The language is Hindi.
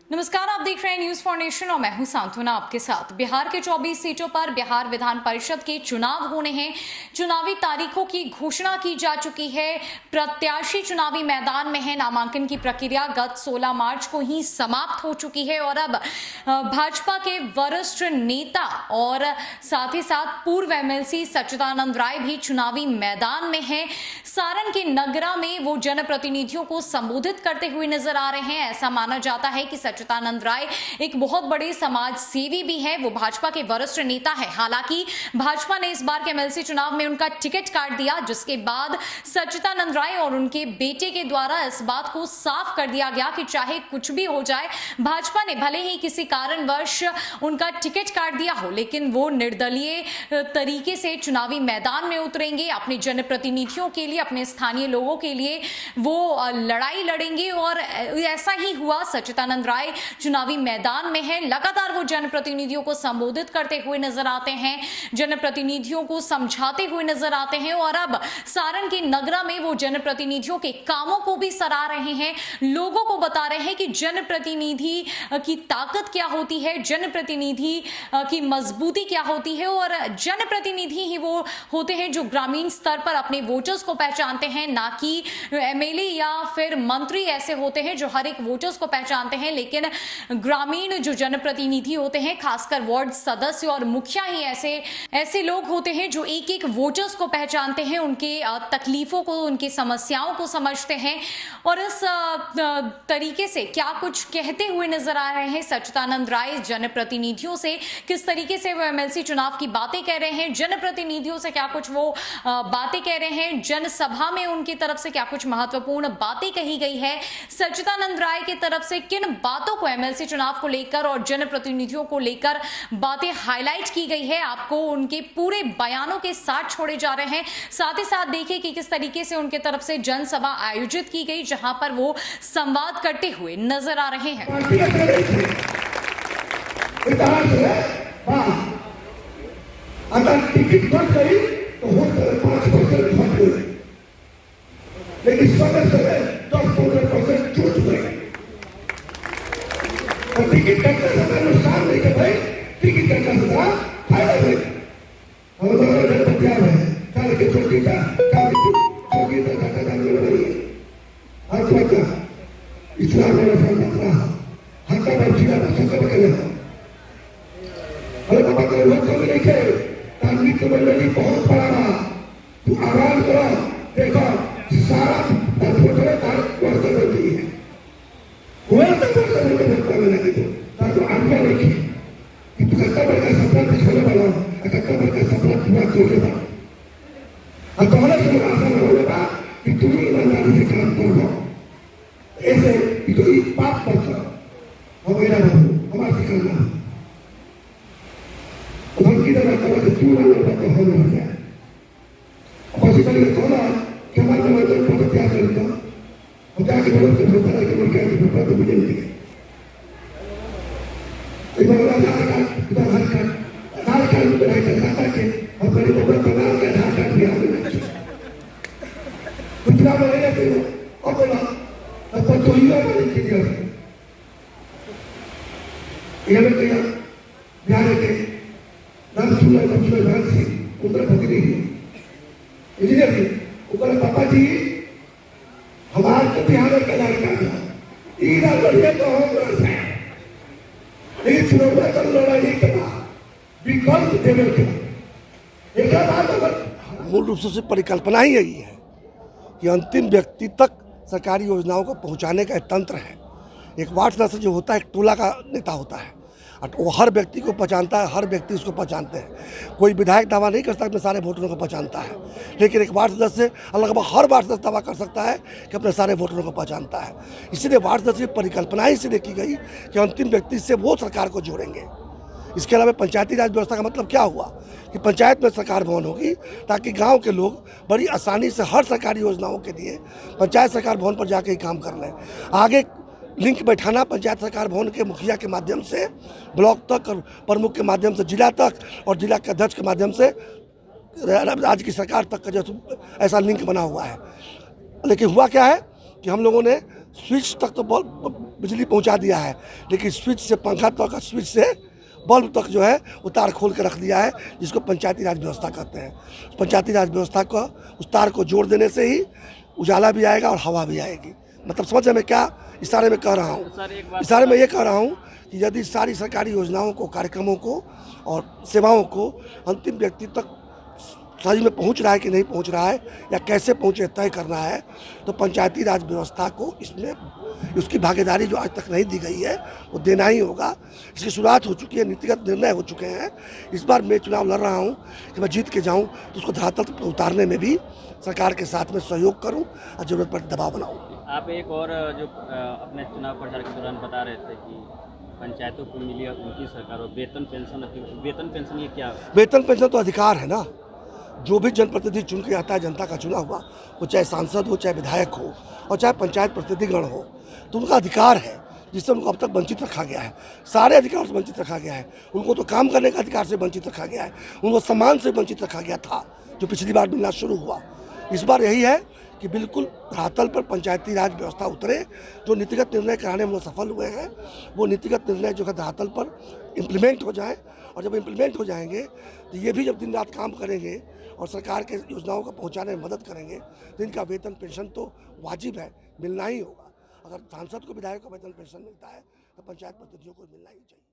नमस्कार, आप देख रहे हैं न्यूज फॉर नेशन और मैं हूं सांत्वना आपके साथ। बिहार के 24 सीटों पर बिहार विधान परिषद के चुनाव होने हैं। चुनावी तारीखों की घोषणा की जा चुकी है। प्रत्याशी चुनावी मैदान में है। नामांकन की प्रक्रिया गत 16 मार्च को ही समाप्त हो चुकी है और अब भाजपा के वरिष्ठ नेता और साथ ही साथ पूर्व एमएलसी सच्चिदानंद राय भी चुनावी मैदान में है। सारण के नगरा में वो जनप्रतिनिधियों को संबोधित करते हुए नजर आ रहे हैं। ऐसा माना जाता है कि सच्चिदानंद राय एक बहुत बड़े समाज सेवी भी है। वो भाजपा के वरिष्ठ नेता है। हालांकि भाजपा ने इस बार के एमएलसी चुनाव में उनका टिकट काट दिया, जिसके बाद सच्चिदानंद राय और उनके बेटे के द्वारा इस बात को साफ कर दिया गया कि चाहे कुछ भी हो जाए, भाजपा ने भले ही किसी कारणवश उनका टिकट काट दिया हो, लेकिन वो निर्दलीय तरीके से चुनावी मैदान में उतरेंगे। अपने जनप्रतिनिधियों के लिए, अपने स्थानीय लोगों के लिए वो लड़ाई लड़ेंगे और ऐसा ही हुआ। सच्चिदानंद राय चुनावी मैदान में है। लगातार वो जनप्रतिनिधियों को संबोधित करते हुए नजर आते हैं, जनप्रतिनिधियों को समझाते हुए नजर आते हैं और अब सारण के नगरा में वो जनप्रतिनिधियों के कामों को भी सराह रहे हैं। लोगों को बता रहे हैं कि जनप्रतिनिधि की ताकत क्या होती है, जनप्रतिनिधि की मजबूती क्या होती है और जनप्रतिनिधि ही वो होते हैं जो ग्रामीण स्तर पर अपने वोटर्स को पहचानते हैं, ना कि एमएलए या फिर मंत्री ऐसे होते हैं जो हर एक वोटर्स को पहचानते हैं। लेकिन ग्रामीण जो जनप्रतिनिधि होते हैं, खासकर वार्ड सदस्य और मुखिया ही ऐसे लोग होते हैं जो एक एक वोटर्स को पहचानते हैं, उनके तकलीफों को, उनकी समस्याओं को समझते हैं और इस तरीके से क्या कुछ कहते हुए नजर आ रहे हैं सच्चिदानंद राय जनप्रतिनिधियों से। किस तरीके से वो एमएलसी चुनाव की बातें कह रहे हैं, जनप्रतिनिधियों से क्या कुछ वो बातें कह रहे हैं, जनसभा में उनकी तरफ से क्या कुछ महत्वपूर्ण बातें कही गई है, सच्चिदानंद राय की तरफ से किन बातों को एमएलसी चुनाव को लेकर और जनप्रतिनिधियों को लेकर बातें हाईलाइट की गई है, आपको उनके पूरे बयानों के साथ छोड़े जा रहे हैं। साथ ही साथ देखिए कि किस तरीके से उनके तरफ से जनसभा आयोजित की गई, जहां पर वो संवाद करते हुए नजर आ रहे हैं। अगर टिकट कट गई तो हो 5% घट गई, लेकिन समय समय 10-15% छूट गई। और टिकट कटने समय नुकसान नहीं कर भाई, टिकट कटने से फायदा भाई। और हमारा घर तैयार है, काल के छोटी का घाटा जाने वाली है। आज बच्चा इस्लाम में फल रहा हर का बच्चा संकट के लिए अरे बाबा को लोग कभी नहीं थे। तांगी के बल्ले बहुत बड़ा रहा, तू आराम करो, देखो सारा फोटो तार वर्षा होती है। हुआ तो वर्षा में लगी तो आज्ञा देखी कि तू कत्ता भर का सपना तो छोड़े वाला हो, कत्ता भर का सपना पूरा छोड़े वाला। अब तुम्हारा सब आसान होगा कि तुम ईमानदारी से काम करो। ऐसे तो एक पाप पर करो और मेरा हमारा सिखाना की तरह करो तो क्यों ना तो हो जाए। पॉसिबल थोड़ा कि हमारे मतलब को क्या करता और जाके बोलो तो होता है कि वो क्या होता तो मुझे नहीं इधर आधार कार्ड बनाए खाता के और बड़े बड़े बना के आधार कार्ड भी आगे कुछ ना बोले तो और बोला अब तो ही वाले के लिए ये लोग क्या बिहार के नाम सुना से उधर पकड़ी इंजीनियर जी ऊपर पापा जी हमारे तो बिहार में कला का इधर बढ़िया तो हम लेकिन चुनाव का लड़ाई नहीं करना विकल्प देने के एक बात अगर मूल रूप से परिकल्पना ही यही है कि अंतिम व्यक्ति तक सरकारी योजनाओं को पहुंचाने का एक तंत्र है। एक वार्ड सदस्य जो होता है एक टोला का नेता होता है, वो हर व्यक्ति को पहचानता है, हर व्यक्ति उसको पहचानते हैं। कोई विधायक दावा नहीं कर सकता अपने सारे वोटरों को पहचानता है, लेकिन एक वार्ड सदस्य लगभग हर वार्ड सदस्य दावा कर सकता है कि अपने सारे वोटरों को पहचानता है। इसीलिए वार्ड सदस्य की परिकल्पना ही इसलिए की गई कि अंतिम व्यक्ति से वो सरकार को जोड़ेंगे। इसके अलावा पंचायती राज व्यवस्था का मतलब क्या हुआ कि पंचायत में सरकार भवन होगी ताकि गांव के लोग बड़ी आसानी से हर सरकारी योजनाओं के लिए पंचायत सरकार भवन पर जाके ही काम कर लें। आगे लिंक बैठाना पंचायत सरकार भवन के मुखिया के माध्यम से ब्लॉक तक और प्रमुख के माध्यम से जिला तक और जिला के अध्यक्ष के माध्यम से राज्य की सरकार तक का जो ऐसा लिंक बना हुआ है। लेकिन हुआ क्या है कि हम लोगों ने स्विच तक तो बिजली पहुंचा दिया है, लेकिन स्विच से पंखा तक, स्विच से बल्ब तक जो है वो तार खोल के रख दिया है, जिसको पंचायती राज व्यवस्था कहते हैं। पंचायती राज व्यवस्था को उस तार को जोड़ देने से ही उजाला भी आएगा और हवा भी आएगी। मतलब समझ में क्या इशारे में कह रहा हूँ? इशारे में ये कह रहा हूँ कि यदि सारी सरकारी योजनाओं को, कार्यक्रमों को और सेवाओं को अंतिम व्यक्ति तक सही में पहुंच रहा है कि नहीं पहुंच रहा है या कैसे पहुंचे तय करना है, तो पंचायती राज व्यवस्था को इसमें उसकी भागीदारी जो आज तक नहीं दी गई है वो देना ही होगा। इसकी शुरुआत हो चुकी है, नीतिगत निर्णय हो चुके हैं। इस बार मैं चुनाव लड़ रहा हूँ कि मैं जीत के जाऊँ तो उसको धरातल पर उतारने में भी सरकार के साथ में सहयोग करूँ और जरूरत पर दबाव बनाऊँ। आप एक और जो अपने चुनाव प्रचार के दौरान बता रहे थे कि पंचायतों को मिली है उनकी सरकार और वेतन पेंशन ये क्या? वेतन पेंशन तो अधिकार है ना। जो भी जनप्रतिनिधि चुन के आता है, जनता का चुना हुआ, वो चाहे सांसद हो, चाहे विधायक हो और चाहे पंचायत प्रतिनिधिगण हो, तो उनका अधिकार है जिससे उनको अब तक वंचित रखा गया है। सारे अधिकार से वंचित रखा गया है। उनको तो काम करने का अधिकार से वंचित रखा गया है, उनको सम्मान से वंचित रखा गया था जो पिछली बार मिलना शुरू हुआ। इस बार यही है कि बिल्कुल धरातल पर पंचायती राज व्यवस्था उतरे। जो नीतिगत निर्णय कराने में वो सफल हुए हैं, वो नीतिगत निर्णय जो है धरातल पर इम्प्लीमेंट हो जाए, और जब इम्प्लीमेंट हो जाएंगे तो ये भी जब दिन रात काम करेंगे और सरकार के योजनाओं को पहुंचाने में मदद करेंगे तो इनका वेतन पेंशन तो वाजिब है, मिलना ही होगा। अगर सांसद को, विधायक को वेतन पेंशन मिलता है तो पंचायत प्रतिनिधियों को मिलना ही चाहिए।